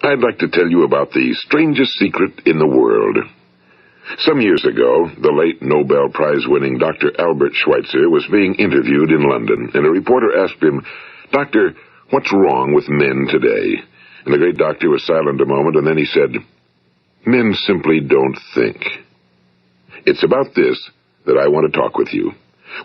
I'd like to tell you about the strangest secret in the world. Some years ago, the late Nobel Prize-winning Dr. Albert Schweitzer was being interviewed in London, and a reporter asked him, "Doctor, what's wrong with men today?" And the great doctor was silent a moment, and then he said, "Men simply don't think." It's about this that I want to talk with you.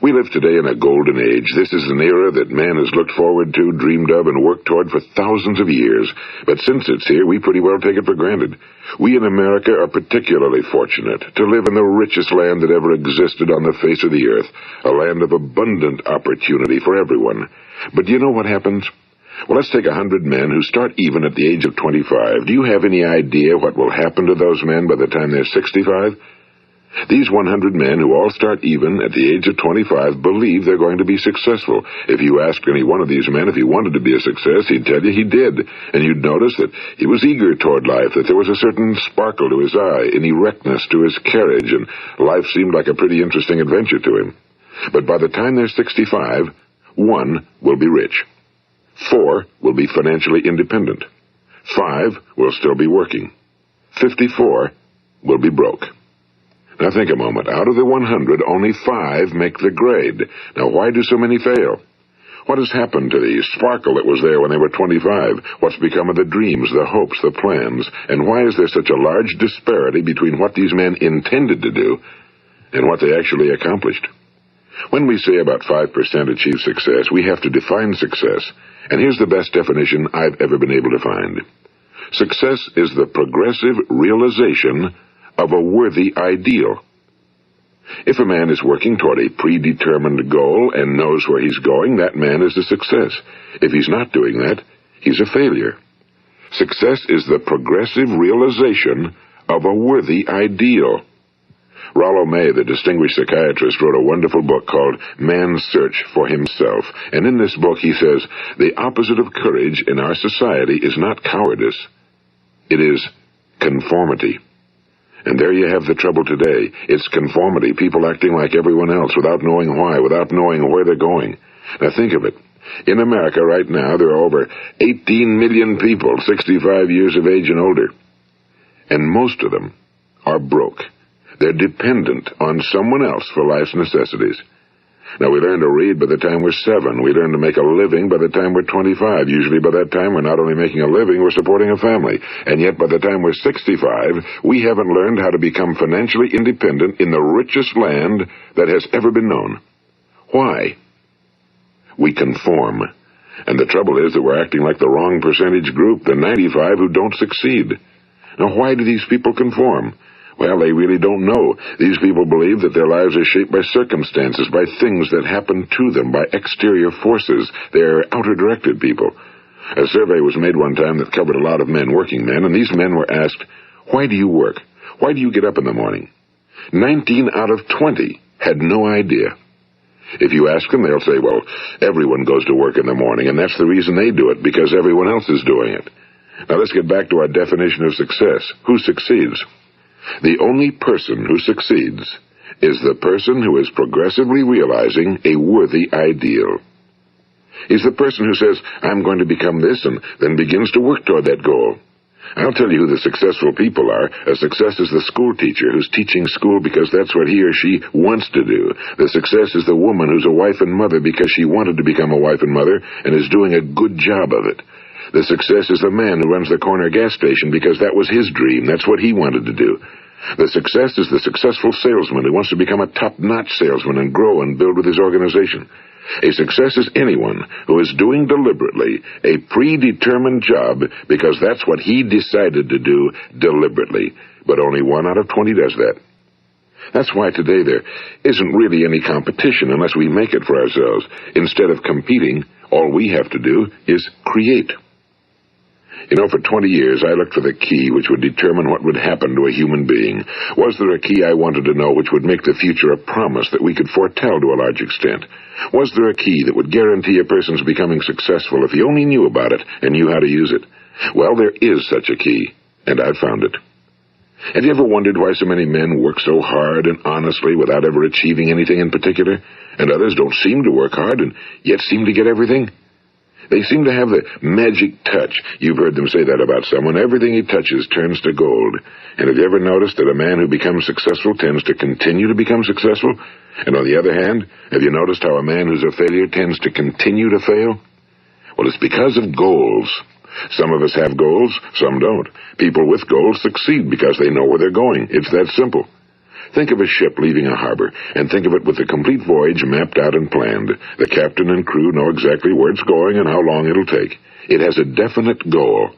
We live today in a golden age. This is an era that man has looked forward to, dreamed of, and worked toward for thousands of years. But since it's here, we pretty well take it for granted. We in America are particularly fortunate to live in the richest land that ever existed on the face of the earth, a land of abundant opportunity for everyone. But do you know what happens? Well, let's take 100 men who start even at the age of 25. Do you have any idea what will happen to those men by the time they're 65? These 100 men who all start even at the age of 25 believe they're going to be successful. If you asked any one of these men if he wanted to be a success, he'd tell you he did. And you'd notice that he was eager toward life, that there was a certain sparkle to his eye, an erectness to his carriage, and life seemed like a pretty interesting adventure to him. But by the time they're 65, 1 will be rich. 4 will be financially independent. 5 will still be working. 54 will be broke. Now think a moment. Out of the 100, only 5 make the grade. Now why do so many fail? What has happened to the sparkle that was there when they were 25? What's become of the dreams, the hopes, the plans? And why is there such a large disparity between what these men intended to do and what they actually accomplished? When we say about 5% achieve success, we have to define success. And here's the best definition I've ever been able to find. Success is the progressive realization of a worthy ideal. If a man is working toward a predetermined goal and knows where he's going, that man is a success. If he's not doing that, he's a failure. Success is the progressive realization of a worthy ideal. Rollo May, the distinguished psychiatrist, wrote a wonderful book called Man's Search for Himself. And in this book he says, the opposite of courage in our society is not cowardice. It is conformity. And there you have the trouble today. It's conformity, people acting like everyone else without knowing why, without knowing where they're going. Now think of it. In America right now, there are over 18 million people 65 years of age and older. And most of them are broke. They're dependent on someone else for life's necessities. Now, we learn to read by the time we're 7. We learn to make a living by the time we're 25. Usually by that time, we're not only making a living, we're supporting a family. And yet, by the time we're 65, we haven't learned how to become financially independent in the richest land that has ever been known. Why? We conform. And the trouble is that we're acting like the wrong percentage group, the 95 who don't succeed. Now, why do these people conform? Well, they really don't know. These people believe that their lives are shaped by circumstances, by things that happen to them, by exterior forces. They're outer-directed people. A survey was made one time that covered a lot of men, working men, and these men were asked, "Why do you work? Why do you get up in the morning?" 19 out of 20 had no idea. If you ask them, they'll say, well, everyone goes to work in the morning, and that's the reason they do it, because everyone else is doing it. Now let's get back to our definition of success. Who succeeds? The only person who succeeds is the person who is progressively realizing a worthy ideal. He's the person who says, I'm going to become this, and then begins to work toward that goal. I'll tell you who the successful people are. A success is the school teacher who's teaching school because that's what he or she wants to do. The success is the woman who's a wife and mother because she wanted to become a wife and mother and is doing a good job of it. The success is the man who runs the corner gas station because that was his dream. That's what he wanted to do. The success is the successful salesman who wants to become a top-notch salesman and grow and build with his organization. A success is anyone who is doing deliberately a predetermined job because that's what he decided to do deliberately. But only 1 out of 20 does that. That's why today there isn't really any competition unless we make it for ourselves. Instead of competing, all we have to do is create. You know, for 20 years, I looked for the key which would determine what would happen to a human being. Was there a key I wanted to know which would make the future a promise that we could foretell to a large extent? Was there a key that would guarantee a person's becoming successful if he only knew about it and knew how to use it? Well, there is such a key, and I've found it. Have you ever wondered why so many men work so hard and honestly without ever achieving anything in particular, and others don't seem to work hard and yet seem to get everything? They seem to have the magic touch. You've heard them say that about someone. Everything he touches turns to gold. And have you ever noticed that a man who becomes successful tends to continue to become successful? And on the other hand, have you noticed how a man who's a failure tends to continue to fail? Well, it's because of goals. Some of us have goals, some don't. People with goals succeed because they know where they're going. It's that simple. Think of a ship leaving a harbor, and think of it with the complete voyage mapped out and planned. The captain and crew know exactly where it's going and how long it'll take. It has a definite goal.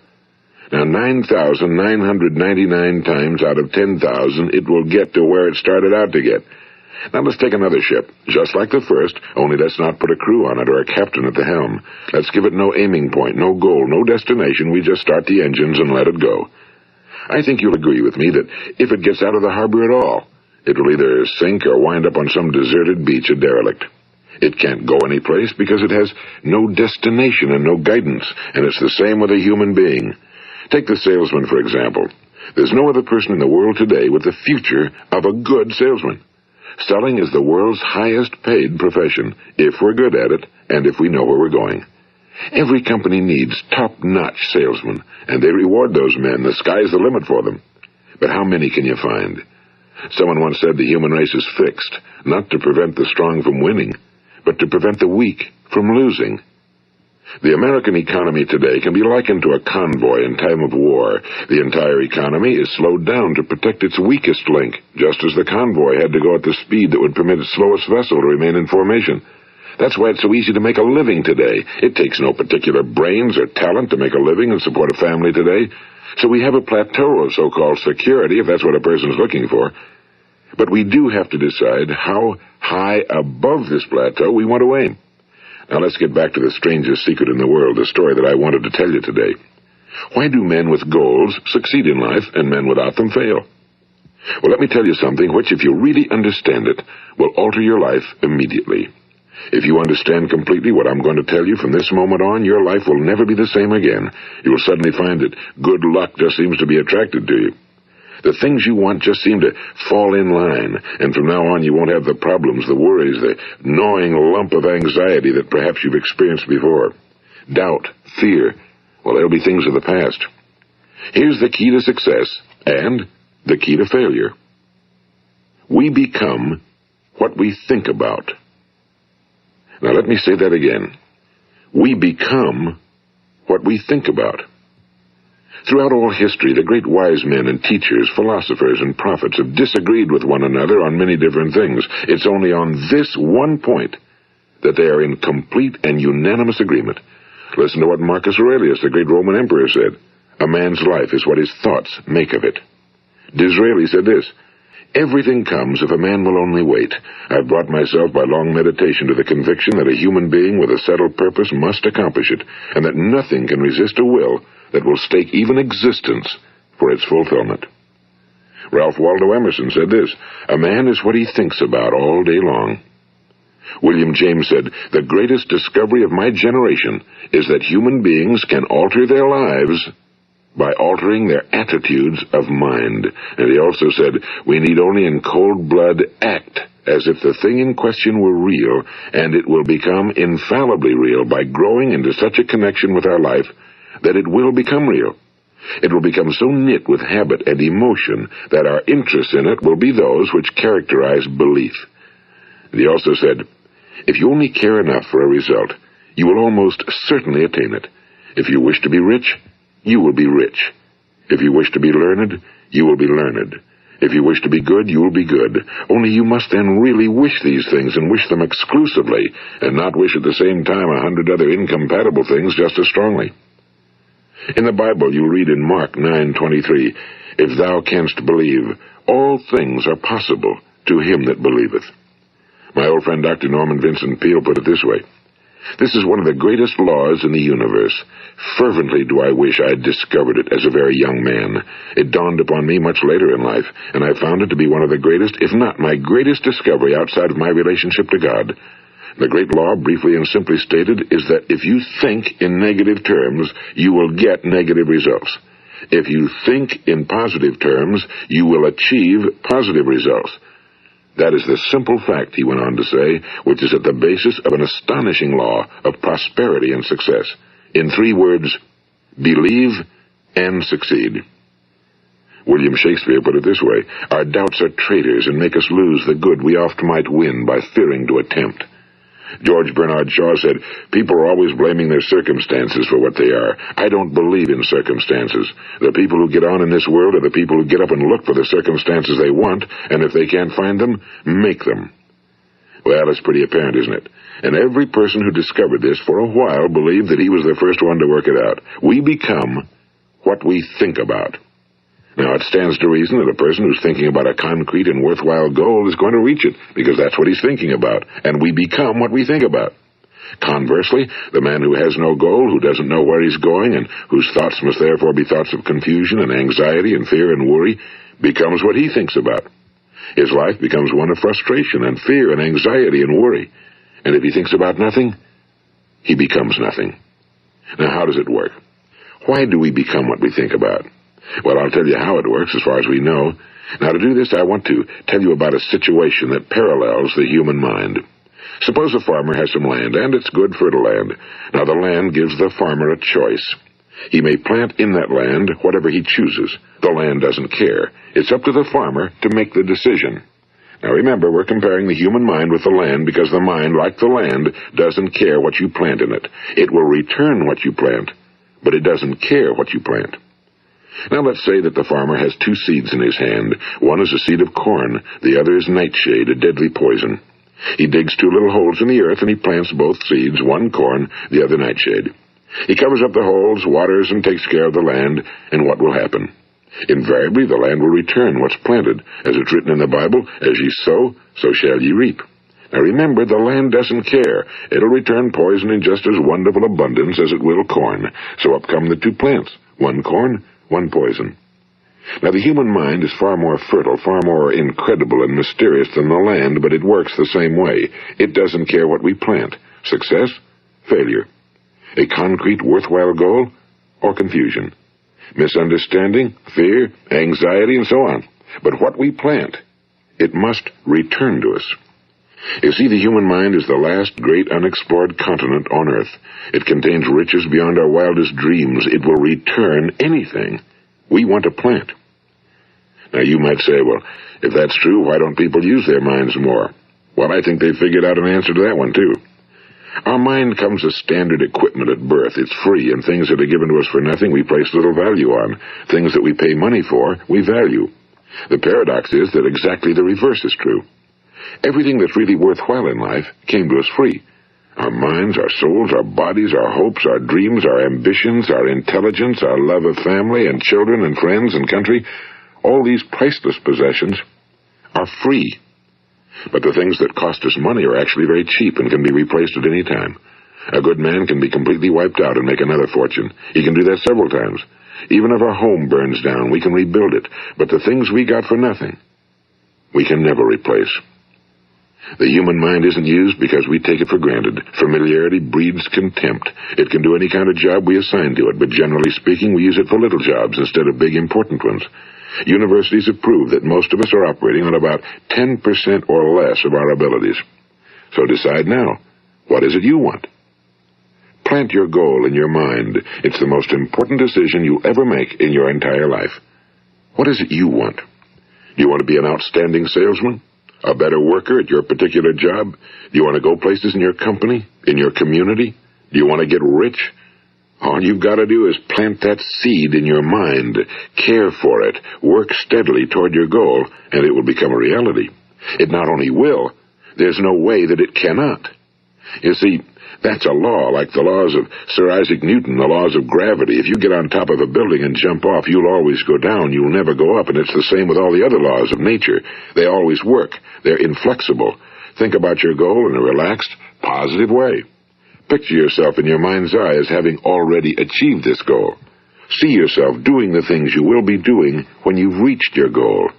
Now, 9,999 times out of 10,000, it will get to where it started out to get. Now, let's take another ship, just like the first, only let's not put a crew on it or a captain at the helm. Let's give it no aiming point, no goal, no destination. We just start the engines and let it go. I think you'll agree with me that if it gets out of the harbor at all, it will either sink or wind up on some deserted beach, a derelict. It can't go any place because it has no destination and no guidance, and it's the same with a human being. Take the salesman, for example. There's no other person in the world today with the future of a good salesman. Selling is the world's highest-paid profession, if we're good at it and if we know where we're going. Every company needs top-notch salesmen, and they reward those men. The sky's the limit for them. But how many can you find? Someone once said the human race is fixed, not to prevent the strong from winning, but to prevent the weak from losing. The American economy today can be likened to a convoy in time of war. The entire economy is slowed down to protect its weakest link, just as the convoy had to go at the speed that would permit its slowest vessel to remain in formation. That's why it's so easy to make a living today. It takes no particular brains or talent to make a living and support a family today. So we have a plateau of so-called security, if that's what a person's looking for. But we do have to decide how high above this plateau we want to aim. Now let's get back to the strangest secret in the world, the story that I wanted to tell you today. Why do men with goals succeed in life and men without them fail? Well, let me tell you something which, if you really understand it, will alter your life immediately. If you understand completely what I'm going to tell you from this moment on, your life will never be the same again. You will suddenly find that good luck just seems to be attracted to you. The things you want just seem to fall in line, and from now on you won't have the problems, the worries, the gnawing lump of anxiety that perhaps you've experienced before. Doubt, fear, well, they'll be things of the past. Here's the key to success and the key to failure. We become what we think about. Now let me say that again. We become what we think about. Throughout all history, the great wise men and teachers, philosophers and prophets have disagreed with one another on many different things. It's only on this one point that they are in complete and unanimous agreement. Listen to what Marcus Aurelius, the great Roman emperor, said. A man's life is what his thoughts make of it. Disraeli said this. Everything comes if a man will only wait. I've brought myself by long meditation to the conviction that a human being with a settled purpose must accomplish it, and that nothing can resist a will that will stake even existence for its fulfillment. Ralph Waldo Emerson said this, a man is what he thinks about all day long. William James said, the greatest discovery of my generation is that human beings can alter their lives by altering their attitudes of mind. And he also said, we need only in cold blood act as if the thing in question were real, and it will become infallibly real by growing into such a connection with our life that it will become real. It will become so knit with habit and emotion that our interests in it will be those which characterize belief. And he also said, if you only care enough for a result, you will almost certainly attain it. If you wish to be rich, you will be rich. If you wish to be learned, you will be learned. If you wish to be good, you will be good. Only you must then really wish these things and wish them exclusively, and not wish at the same time 100 other incompatible things just as strongly. In the Bible, you read in Mark 9:23, if thou canst believe, all things are possible to him that believeth. My old friend Dr. Norman Vincent Peale put it this way, this is one of the greatest laws in the universe. Fervently do I wish I had discovered it as a very young man. It dawned upon me much later in life, and I found it to be one of the greatest, if not my greatest discovery outside of my relationship to God. The great law, briefly and simply stated, is that if you think in negative terms, you will get negative results. If you think in positive terms, you will achieve positive results. That is the simple fact, he went on to say, which is at the basis of an astonishing law of prosperity and success. In 3 words, believe and succeed. William Shakespeare put it this way, our doubts are traitors and make us lose the good we oft might win by fearing to attempt. George Bernard Shaw said, people are always blaming their circumstances for what they are. I don't believe in circumstances. The people who get on in this world are the people who get up and look for the circumstances they want, and if they can't find them, make them. Well, it's pretty apparent, isn't it? And every person who discovered this for a while believed that he was the first one to work it out. We become what we think about. Now, it stands to reason that a person who's thinking about a concrete and worthwhile goal is going to reach it, because that's what he's thinking about, and we become what we think about. Conversely, the man who has no goal, who doesn't know where he's going, and whose thoughts must therefore be thoughts of confusion and anxiety and fear and worry, becomes what he thinks about. His life becomes one of frustration and fear and anxiety and worry. And if he thinks about nothing, he becomes nothing. Now, how does it work? Why do we become what we think about? Well, I'll tell you how it works as far as we know. Now, to do this, I want to tell you about a situation that parallels the human mind. Suppose a farmer has some land, and it's good fertile land. Now, the land gives the farmer a choice. He may plant in that land whatever he chooses. The land doesn't care. It's up to the farmer to make the decision. Now, remember, we're comparing the human mind with the land because the mind, like the land, doesn't care what you plant in it. It will return what you plant, but it doesn't care what you plant. Now let's say that the farmer has 2 seeds in his hand. One is a seed of corn, the other is nightshade, a deadly poison. He digs 2 little holes in the earth and he plants both seeds, one corn, the other nightshade. He covers up the holes, waters, and takes care of the land, and what will happen? Invariably the land will return what's planted. As it's written in the Bible, as ye sow, so shall ye reap. Now remember, the land doesn't care. It'll return poison in just as wonderful abundance as it will corn. So up come the 2 plants, one corn, one poison. Now, the human mind is far more fertile, far more incredible and mysterious than the land, but it works the same way. It doesn't care what we plant. Success, failure. A concrete, worthwhile goal, or confusion. Misunderstanding, fear, anxiety, and so on. But what we plant, it must return to us. You see, the human mind is the last great unexplored continent on Earth. It contains riches beyond our wildest dreams. It will return anything we want to plant. Now, you might say, well, if that's true, why don't people use their minds more? Well, I think they figured out an answer to that one, too. Our mind comes as standard equipment at birth. It's free, and things that are given to us for nothing we place little value on. Things that we pay money for, we value. The paradox is that exactly the reverse is true. Everything that's really worthwhile in life came to us free. Our minds, our souls, our bodies, our hopes, our dreams, our ambitions, our intelligence, our love of family and children and friends and country, all these priceless possessions are free. But the things that cost us money are actually very cheap and can be replaced at any time. A good man can be completely wiped out and make another fortune. He can do that several times. Even if our home burns down, we can rebuild it. But the things we got for nothing, we can never replace. The human mind isn't used because we take it for granted. Familiarity breeds contempt. It can do any kind of job we assign to it, but generally speaking, we use it for little jobs instead of big, important ones. Universities have proved that most of us are operating on about 10% or less of our abilities. So decide now, what is it you want? Plant your goal in your mind. It's the most important decision you'll ever make in your entire life. What is it you want? Do you want to be an outstanding salesman? A better worker at your particular job? Do you want to go places in your company, in your community? Do you want to get rich? All you've got to do is plant that seed in your mind, care for it, work steadily toward your goal, and it will become a reality. It not only will, there's no way that it cannot. You see, that's a law, like the laws of Sir Isaac Newton, the laws of gravity. If you get on top of a building and jump off, you'll always go down. You'll never go up, and it's the same with all the other laws of nature. They always work. They're inflexible. Think about your goal in a relaxed, positive way. Picture yourself in your mind's eye as having already achieved this goal. See yourself doing the things you will be doing when you've reached your goal.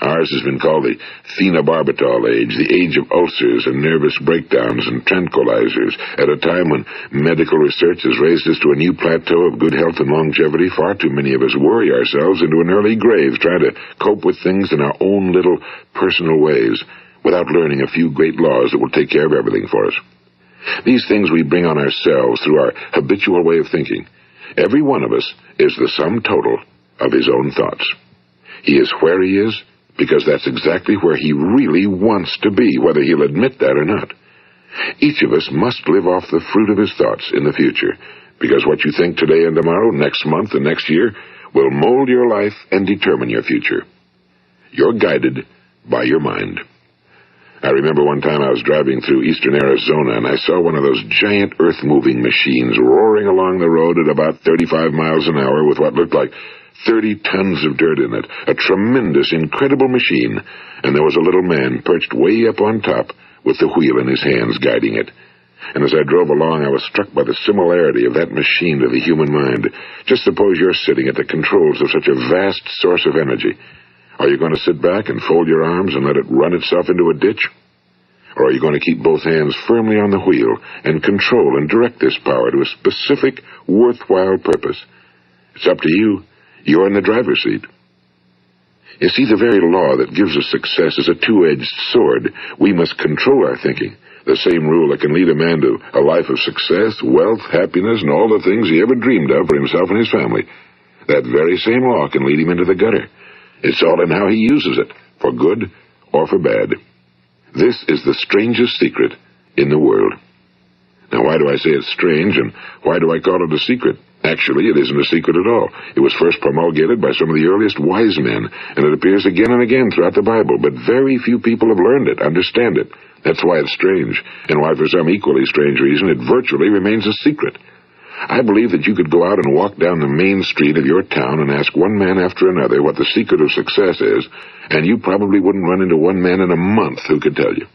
Ours has been called the phenobarbital age, the age of ulcers and nervous breakdowns and tranquilizers, at a time when medical research has raised us to a new plateau of good health and longevity. Far too many of us worry ourselves into an early grave, trying to cope with things in our own little personal ways, without learning a few great laws that will take care of everything for us. These things we bring on ourselves through our habitual way of thinking. Every one of us is the sum total of his own thoughts. He is where he is because that's exactly where he really wants to be, whether he'll admit that or not. Each of us must live off the fruit of his thoughts in the future, because what you think today and tomorrow, next month and next year, will mold your life and determine your future. You're guided by your mind. I remember one time I was driving through eastern Arizona, and I saw one of those giant earth-moving machines roaring along the road at about 35 miles an hour with what looked like 30 tons of dirt in it. A tremendous, incredible machine, and there was a little man perched way up on top with the wheel in his hands guiding it. And as I drove along, I was struck by the similarity of that machine to the human mind. Just suppose you're sitting at the controls of such a vast source of energy. Are you going to sit back and fold your arms and let it run itself into a ditch? Or are you going to keep both hands firmly on the wheel and control and direct this power to a specific, worthwhile purpose? It's up to you. You're in the driver's seat. You see, the very law that gives us success is a two-edged sword. We must control our thinking. The same rule that can lead a man to a life of success, wealth, happiness, and all the things he ever dreamed of for himself and his family. That very same law can lead him into the gutter. It's all in how he uses it, for good or for bad. This is the strangest secret in the world. Now, why do I say it's strange, and why do I call it a secret? Actually, it isn't a secret at all. It was first promulgated by some of the earliest wise men, and it appears again and again throughout the Bible, but very few people have learned it, understand it. That's why it's strange, and why, for some equally strange reason, it virtually remains a secret. I believe that you could go out and walk down the main street of your town and ask one man after another what the secret of success is, and you probably wouldn't run into one man in a month who could tell you.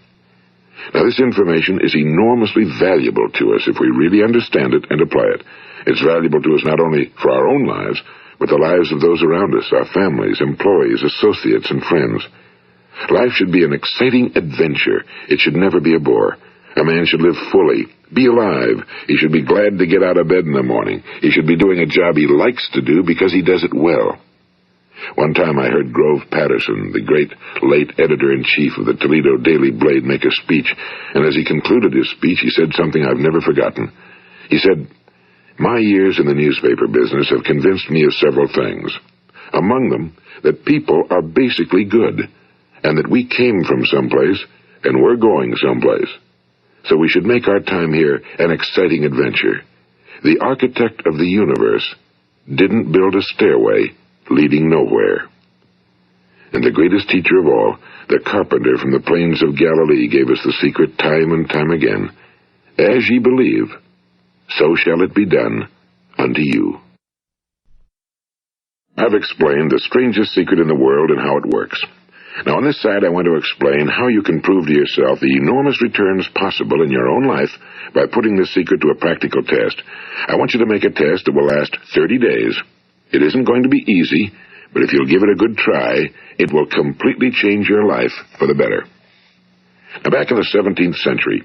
Now, this information is enormously valuable to us if we really understand it and apply it. It's valuable to us not only for our own lives, but the lives of those around us, our families, employees, associates, and friends. Life should be an exciting adventure. It should never be a bore. A man should live fully, be alive. He should be glad to get out of bed in the morning. He should be doing a job he likes to do because he does it well. One time I heard Grove Patterson, the great late editor-in-chief of the Toledo Daily Blade, make a speech, and as he concluded his speech, he said something I've never forgotten. He said, "My years in the newspaper business have convinced me of several things. Among them, that people are basically good, and that we came from someplace, and we're going someplace. So we should make our time here an exciting adventure. The architect of the universe didn't build a stairway leading nowhere." And the greatest teacher of all, the carpenter from the plains of Galilee, gave us the secret time and time again. As ye believe, so shall it be done unto you. I've explained the strangest secret in the world and how it works. Now, on this side, I want to explain how you can prove to yourself the enormous returns possible in your own life by putting this secret to a practical test. I want you to make a test that will last 30 days. It isn't going to be easy, but if you'll give it a good try, it will completely change your life for the better. Now, back in the 17th century,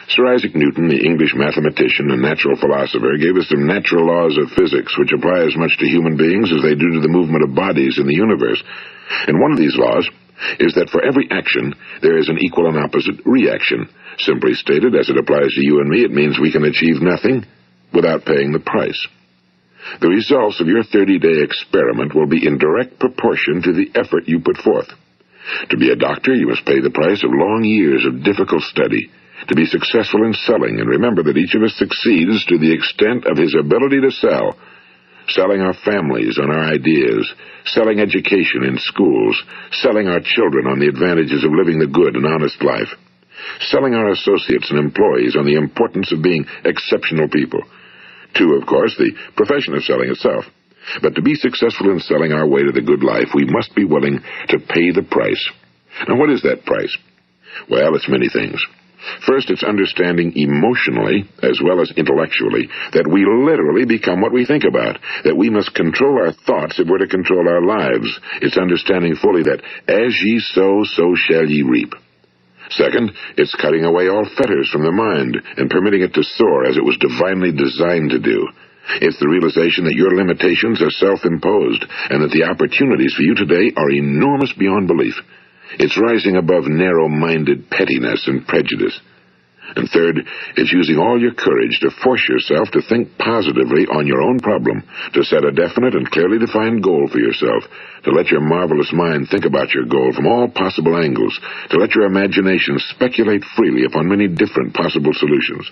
Sir Isaac Newton, the English mathematician and natural philosopher, gave us some natural laws of physics which apply as much to human beings as they do to the movement of bodies in the universe. And one of these laws is that for every action, there is an equal and opposite reaction. Simply stated, as it applies to you and me, it means we can achieve nothing without paying the price. The results of your 30-day experiment will be in direct proportion to the effort you put forth. To be a doctor, you must pay the price of long years of difficult study. To be successful in selling, and remember that each of us succeeds to the extent of his ability to sell. Selling our families on our ideas, selling education in schools, selling our children on the advantages of living the good and honest life, selling our associates and employees on the importance of being exceptional people. To, of course, the profession of selling itself. But to be successful in selling our way to the good life, we must be willing to pay the price. Now, what is that price? Well, it's many things. First, it's understanding emotionally, as well as intellectually, that we literally become what we think about, that we must control our thoughts if we're to control our lives. It's understanding fully that as ye sow, so shall ye reap. Second, it's cutting away all fetters from the mind and permitting it to soar as it was divinely designed to do. It's the realization that your limitations are self-imposed and that the opportunities for you today are enormous beyond belief. It's rising above narrow-minded pettiness and prejudice. And third, it's using all your courage to force yourself to think positively on your own problem, to set a definite and clearly defined goal for yourself, to let your marvelous mind think about your goal from all possible angles, to let your imagination speculate freely upon many different possible solutions,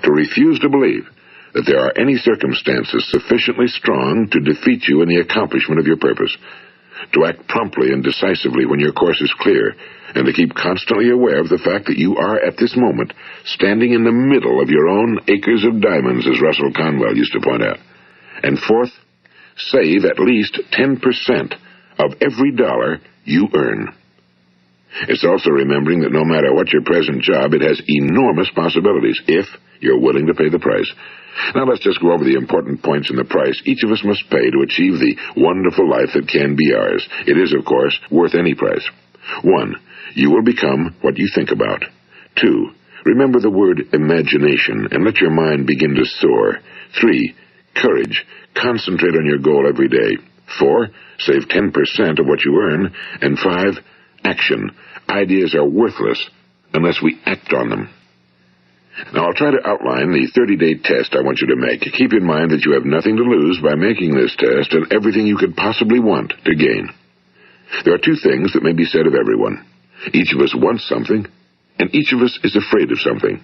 to refuse to believe that there are any circumstances sufficiently strong to defeat you in the accomplishment of your purpose, to act promptly and decisively when your course is clear, and to keep constantly aware of the fact that you are, at this moment, standing in the middle of your own acres of diamonds, as Russell Conwell used to point out. And fourth, save at least 10% of every dollar you earn. It's also remembering that no matter what your present job, it has enormous possibilities, if you're willing to pay the price. Now let's just go over the important points in the price each of us must pay to achieve the wonderful life that can be ours. It is, of course, worth any price. 1. You will become what you think about. 2. Remember the word imagination and let your mind begin to soar. 3. Courage. Concentrate on your goal every day. 4. Save 10% of what you earn. And 5. Action. Ideas are worthless unless we act on them. Now, I'll try to outline the 30-day test I want you to make. Keep in mind that you have nothing to lose by making this test and everything you could possibly want to gain. There are two things that may be said of everyone. Each of us wants something, and each of us is afraid of something.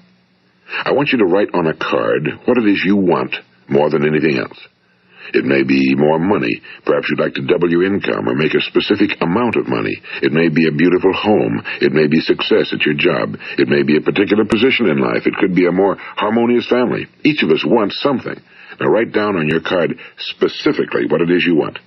I want you to write on a card what it is you want more than anything else. It may be more money. Perhaps you'd like to double your income or make a specific amount of money. It may be a beautiful home. It may be success at your job. It may be a particular position in life. It could be a more harmonious family. Each of us wants something. Now write down on your card specifically what it is you want.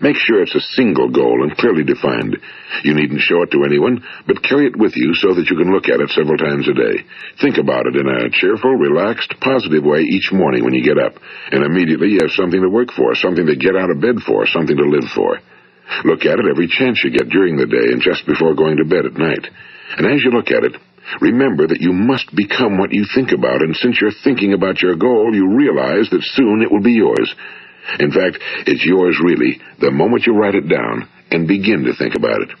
Make sure it's a single goal and clearly defined. You needn't show it to anyone, but carry it with you so that you can look at it several times a day. Think about it in a cheerful, relaxed, positive way each morning when you get up, and immediately you have something to work for, something to get out of bed for, something to live for. Look at it every chance you get during the day and just before going to bed at night. And as you look at it, remember that you must become what you think about, and since you're thinking about your goal, you realize that soon it will be yours. In fact, it's yours really the moment you write it down and begin to think about it.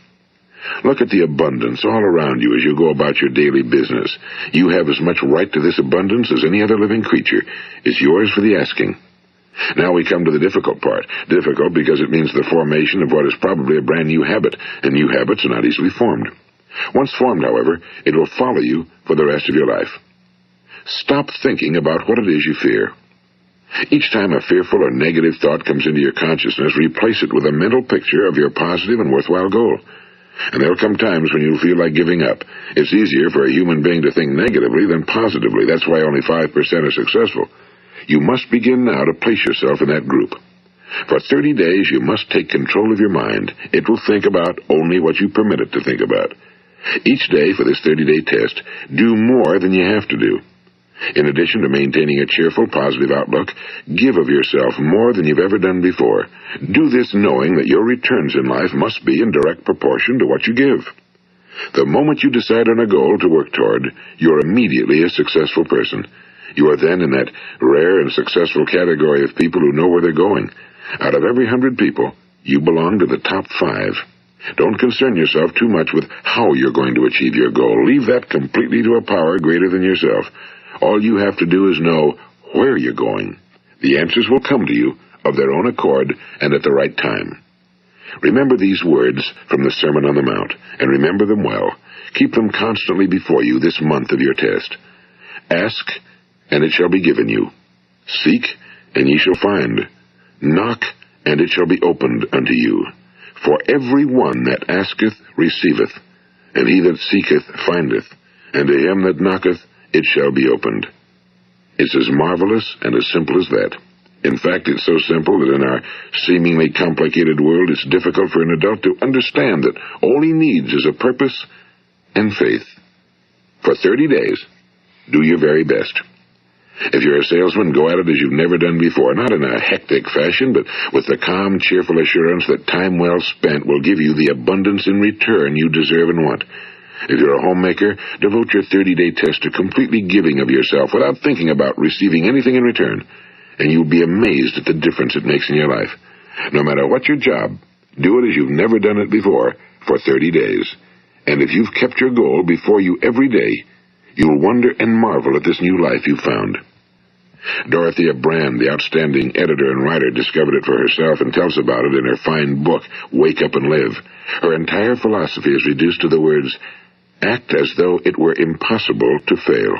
Look at the abundance all around you as you go about your daily business. You have as much right to this abundance as any other living creature. It's yours for the asking. Now we come to the difficult part. Difficult because it means the formation of what is probably a brand new habit, and new habits are not easily formed. Once formed, however, it will follow you for the rest of your life. Stop thinking about what it is you fear. Each time a fearful or negative thought comes into your consciousness, replace it with a mental picture of your positive and worthwhile goal. And there'll come times when you'll feel like giving up. It's easier for a human being to think negatively than positively. That's why only 5% are successful. You must begin now to place yourself in that group. For 30 days, you must take control of your mind. It will think about only what you permit it to think about. Each day for this 30-day test, do more than you have to do. In addition to maintaining a cheerful, positive outlook, give of yourself more than you've ever done before. Do this knowing that your returns in life must be in direct proportion to what you give. The moment you decide on a goal to work toward, you're immediately a successful person. You are then in that rare and successful category of people who know where they're going. Out of every 100 people, you belong to the top 5. Don't concern yourself too much with how you're going to achieve your goal. Leave that completely to a power greater than yourself. All you have to do is know where you're going. The answers will come to you of their own accord and at the right time. Remember these words from the Sermon on the Mount, and remember them well. Keep them constantly before you this month of your test. Ask, and it shall be given you. Seek, and ye shall find. Knock, and it shall be opened unto you. For every one that asketh receiveth, and he that seeketh findeth, and to him that knocketh it shall be opened. It's as marvelous and as simple as that. In fact, it's so simple that in our seemingly complicated world, it's difficult for an adult to understand that all he needs is a purpose and faith. For 30 days, do your very best. If you're a salesman, go at it as you've never done before, not in a hectic fashion, but with the calm, cheerful assurance that time well spent will give you the abundance in return you deserve and want. If you're a homemaker, devote your 30-day test to completely giving of yourself without thinking about receiving anything in return, and you'll be amazed at the difference it makes in your life. No matter what your job, do it as you've never done it before for 30 days. And if you've kept your goal before you every day, you'll wonder and marvel at this new life you've found. Dorothea Brand, the outstanding editor and writer, discovered it for herself and tells about it in her fine book, Wake Up and Live. Her entire philosophy is reduced to the words, act as though it were impossible to fail.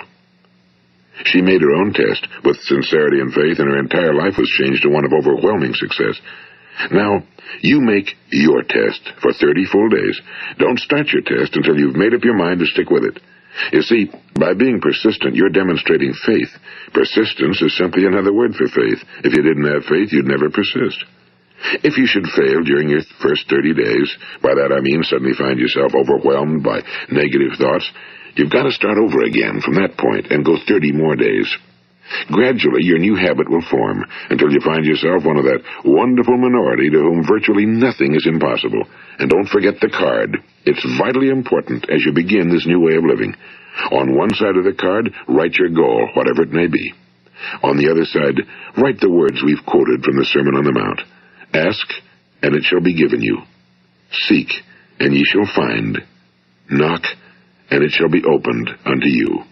She made her own test with sincerity and faith, and her entire life was changed to one of overwhelming success. Now, you make your test for 30 full days. Don't start your test until you've made up your mind to stick with it. You see, by being persistent, you're demonstrating faith. Persistence is simply another word for faith. If you didn't have faith, you'd never persist. If you should fail during your first 30 days, by that I mean suddenly find yourself overwhelmed by negative thoughts, you've got to start over again from that point and go 30 more days. Gradually, your new habit will form until you find yourself one of that wonderful minority to whom virtually nothing is impossible. And don't forget the card. It's vitally important as you begin this new way of living. On one side of the card, write your goal, whatever it may be. On the other side, write the words we've quoted from the Sermon on the Mount. Ask, and it shall be given you. Seek, and ye shall find. Knock, and it shall be opened unto you.